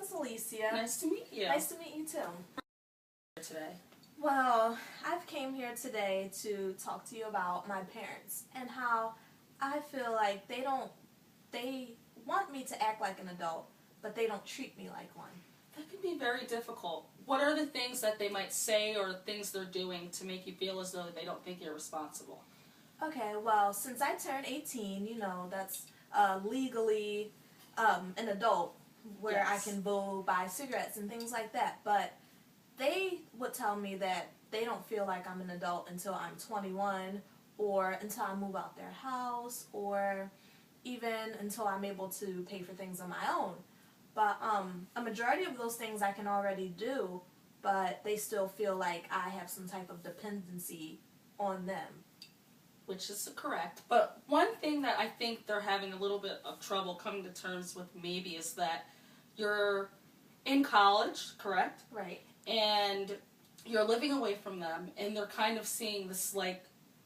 is Alicia. Nice to meet you. Nice to meet you too. Today. Well, I've came here today to talk to you about my parents and how I feel like they want me to act like an adult, but they don't treat me like one. That can be very difficult. What are the things that they might say or things they're doing to make you feel as though they don't think you're responsible? Okay, well, since I turned 18, you know, that's legally an adult where Yes. I can go buy cigarettes and things like that. But they would tell me that they don't feel like I'm an adult until I'm 21 or until I move out their house or even until I'm able to pay for things on my own. But a majority of those things I can already do, but they still feel like I have some type of dependency on them. Which is correct. But one thing that I think they're having a little bit of trouble coming to terms with maybe is that you're in college, correct? Right. And you're living away from them, and they're kind of seeing this like,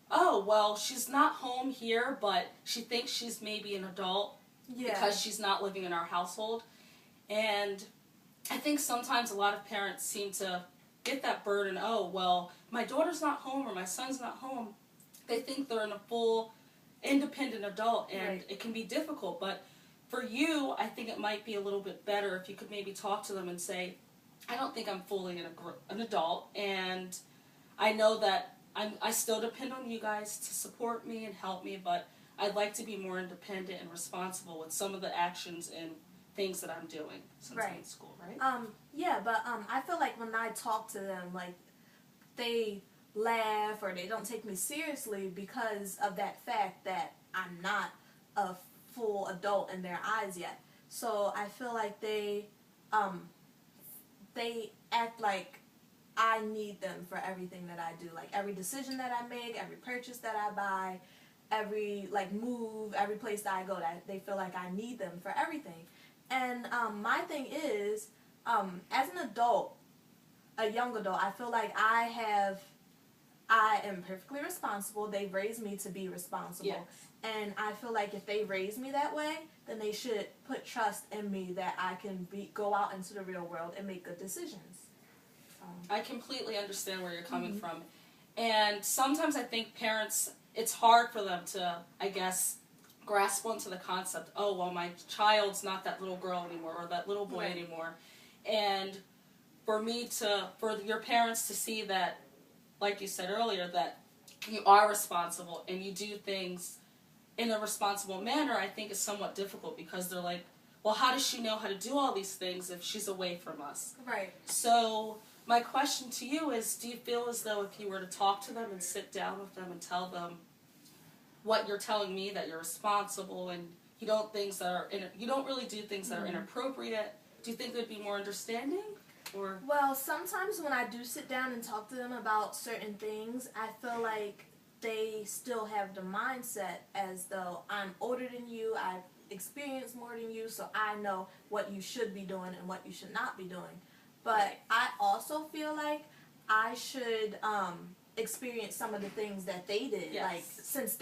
oh, well, she's not home here, but she thinks she's maybe an adult because she's not living in our household. And I think sometimes a lot of parents seem to get that burden, oh, well, my daughter's not home or my son's not home. They think they're a full independent adult, and it can be difficult. But for you, I think it might be a little bit better if you could maybe talk to them and say, I don't think I'm fully an adult, and I know that I still depend on you guys to support me and help me, but I'd like to be more independent and responsible with some of the actions and things that I'm doing since I'm in school, right? Yeah, but I feel like when I talk to them, like, they laugh or they don't take me seriously because of that fact that I'm not a full adult in their eyes yet. So I feel like they act like I need them for everything that I do. Like every decision that I make, every purchase that I buy, every move, every place that I go, that they feel like I need them for everything. And my thing is, as an adult, a young adult, I feel like I am perfectly responsible. They've raised me to be responsible. Yes. And I feel like if they raise me that way, then they should put trust in me that I can go out into the real world and make good decisions. I completely understand where you're coming from. And sometimes I think parents, it's hard for them to, I guess, grasp onto the concept, oh, well, my child's not that little girl anymore or that little boy anymore. And for your parents to see that, like you said earlier, that you are responsible and you do things in a responsible manner, I think is somewhat difficult because they're like, well, how does she know how to do all these things if she's away from us? Right. So my question to you is, do you feel as though if you were to talk to them and sit down with them and tell them what you're telling me, that you're responsible and you don't really do things that are inappropriate, do you think they'd be more understanding? Or? Well, sometimes when I do sit down and talk to them about certain things, I feel like they still have the mindset as though I'm older than you, I've experienced more than you, so I know what you should be doing and what you should not be doing. But I also feel like I should experience some of the things that they did. Yes. Like, since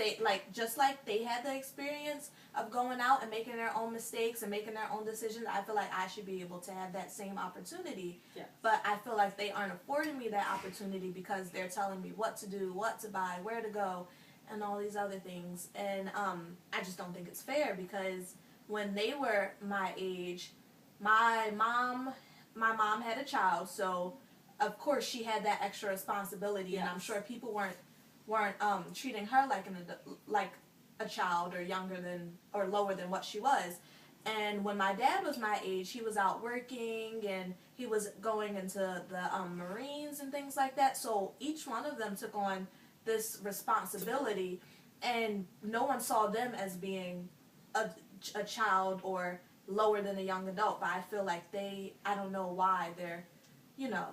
just like they had the experience of going out and making their own mistakes and making their own decisions, I feel like I should be able to have that same opportunity. Yes. But I feel like they aren't affording me that opportunity because they're telling me what to do, what to buy, where to go, and all these other things. And I just don't think it's fair because when they were my age, my mom had a child, so of course she had that extra responsibility, and I'm sure people weren't treating her like a child or younger than or lower than what she was. And when my dad was my age, he was out working and he was going into the Marines and things like that. So each one of them took on this responsibility, and no one saw them as being a child or lower than a young adult. But I feel like I don't know why they're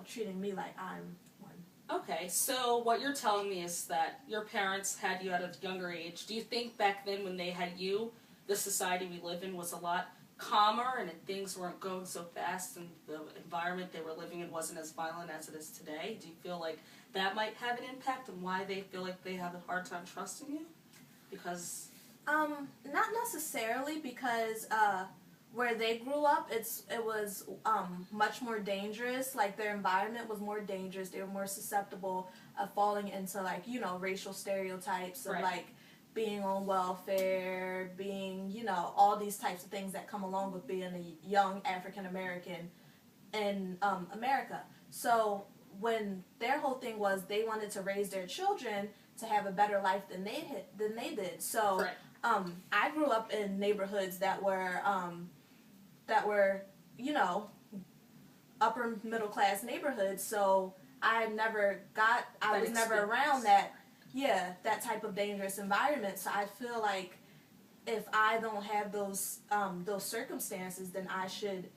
treating me like I'm one. Okay, so what you're telling me is that your parents had you at a younger age. Do you think back then when they had you, the society we live in was a lot calmer and things weren't going so fast and the environment they were living in wasn't as violent as it is today? Do you feel like that might have an impact on why they feel like they have a hard time trusting you? Because... Not necessarily, because where they grew up, it was much more dangerous. Like their environment was more dangerous. They were more susceptible of falling into like, you know, racial stereotypes of Right. like being on welfare, being, you know, all these types of things that come along with being a young African American in America. So when their whole thing was they wanted to raise their children to have a better life than they did. So Right. I grew up in neighborhoods that were, you know, upper middle class neighborhoods. So I was never around that, that type of dangerous environment. So I feel like if I don't have those circumstances, then I should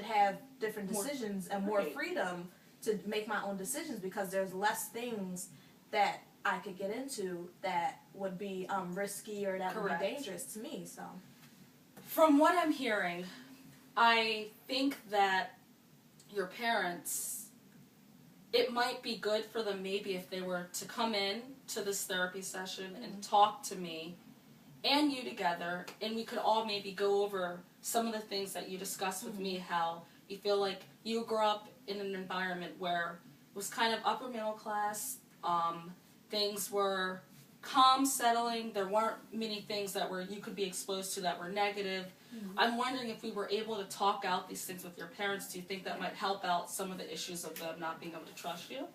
have different decisions and more freedom to make my own decisions, because there's less things that I could get into that would be risky or that would be dangerous to me. So, from what I'm hearing, I think that your parents, it might be good for them maybe if they were to come in to this therapy session and talk to me and you together, and we could all maybe go over some of the things that you discussed with me, how you feel like you grew up in an environment where it was kind of upper middle class, things were calm, settling, there weren't many things that you could be exposed to that were negative. I'm wondering if we were able to talk out these things with your parents, do you think that might help out some of the issues of them not being able to trust you?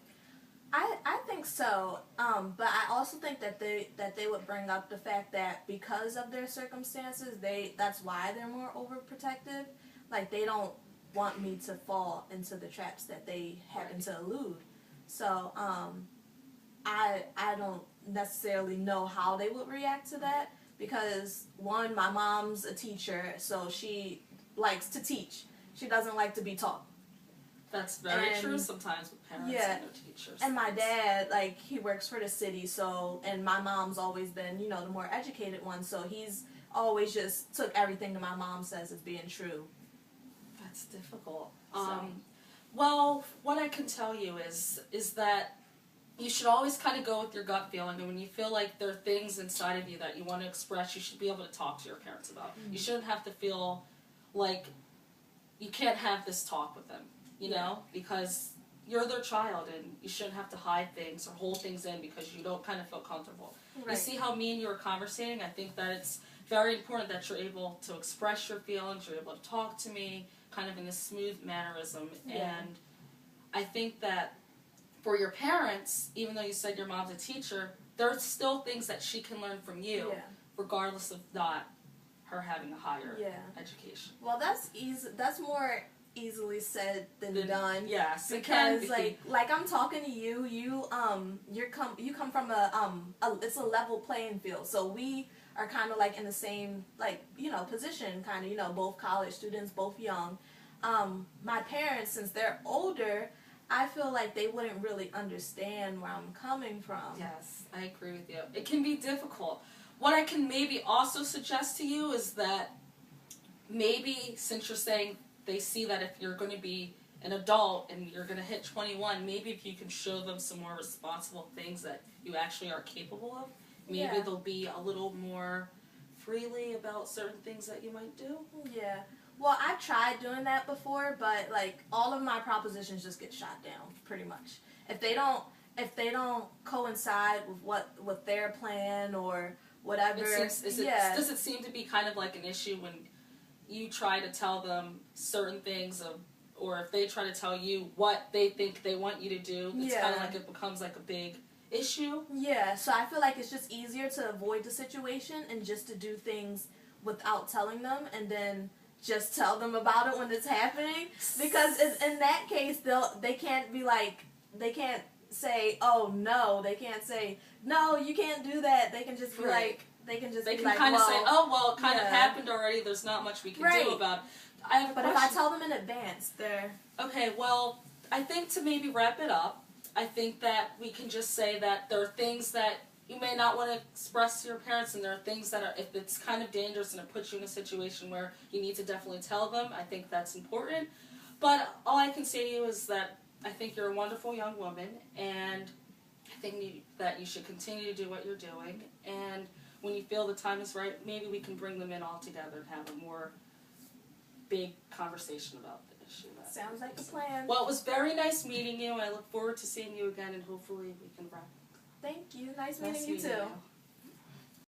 I think so, but I also think that they would bring up the fact that because of their circumstances, that's why they're more overprotective. Like they don't want me to fall into the traps that they happen to elude. So I don't necessarily know how they would react to that, because one, my mom's a teacher, so she likes to teach. She doesn't like to be taught. That's very true sometimes with parents and their teachers. And my dad, like, he works for the city, so, and my mom's always been, you know, the more educated one, so he's always just took everything that my mom says as being true. That's difficult. Well, what I can tell you is that you should always kind of go with your gut feeling, and when you feel like there are things inside of you that you want to express, you should be able to talk to your parents about. You shouldn't have to feel like you can't have this talk with them. You know, because you're their child and you shouldn't have to hide things or hold things in because you don't kind of feel comfortable. Right. You see how me and you are conversating? I think that it's very important that you're able to express your feelings, you're able to talk to me kind of in a smooth mannerism. And I think that for your parents, even though you said your mom's a teacher, there's still things that she can learn from you, regardless of not her having a higher education. Well, that's easy. That's more easily said than done. Yes, because like I'm talking to you. You come from it's a level playing field. So we are kind of like in the same position, kind of both college students, both young. My parents, since they're older, I feel like they wouldn't really understand where I'm coming from. Yes, I agree with you. It can be difficult. What I can maybe also suggest to you is that maybe, since you're saying they see that if you're going to be an adult and you're going to hit 21, maybe if you can show them some more responsible things that you actually are capable of, maybe they'll be a little more freely about certain things that you might do. Yeah. Well, I've tried doing that before, but like all of my propositions just get shot down pretty much. If they don't coincide with their plan or whatever. Does it seem to be kind of like an issue when you try to tell them certain things, or if they try to tell you what they think they want you to do, it's kind of like it becomes like a big issue? Yeah, so I feel like it's just easier to avoid the situation and just to do things without telling them, and then just tell them about it when it's happening. Because in that case, they can't say, oh no, they can't say, no, you can't do that. They can just be like, They can kind of say, oh, well, it kind of happened already. There's not much we can do about it. I have a question. But if I tell them in advance, they're... Okay, well, I think to maybe wrap it up, I think that we can just say that there are things that you may not want to express to your parents, and there are things that are, if it's kind of dangerous and it puts you in a situation where you need to definitely tell them, I think that's important. But all I can say to you is that I think you're a wonderful young woman, and I think that you should continue to do what you're doing, and when you feel the time is right, maybe we can bring them in all together and have a more big conversation about the issue. Sounds like a plan. Well, it was very nice meeting you. I look forward to seeing you again, and hopefully we can wrap. Thank you. Nice meeting you too.